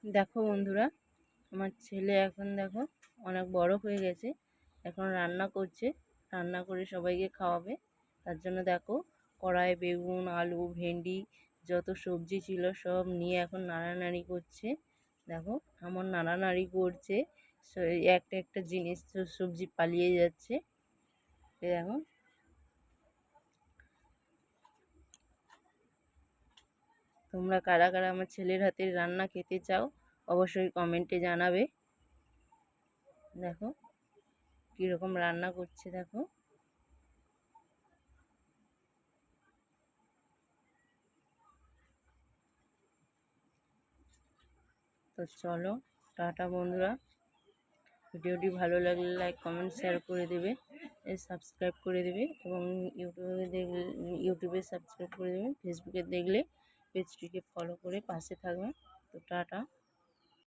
দেখো বন্ধুরা, আমার ছেলে এখন দেখো অনেক বড় হয়ে গেছে। এখন রান্না করছে, রান্না করে সবাইকে খাওয়াবে। তার জন্য দেখো কড়াইয়ে বেগুন, আলু, ভেন্ডি যত সবজি ছিল সব নিয়ে এখন নাড়ানাড়ি করছে। দেখো এমন নাড়ানাড়ি করছে, একটা একটা জিনিস সবজি পালিয়ে যাচ্ছে। দেখো তোমরা কারা কারা আমার ছেলের হাতের রান্না খেতে চাও অবশ্যই কমেন্টে জানাবে। দেখো কীরকম রান্না করছে দেখো। তো চলো, টাটা বন্ধুরা। ভিডিওটি ভালো লাগলে লাইক, কমেন্ট, শেয়ার করে দেবে, সাবস্ক্রাইব করে দেবে এবং ইউটিউবে সাবস্ক্রাইব করে দেবে। ফেসবুকে দেখলে পেজটিকে ফলো করে পাশে থাকবে। তো টাটা।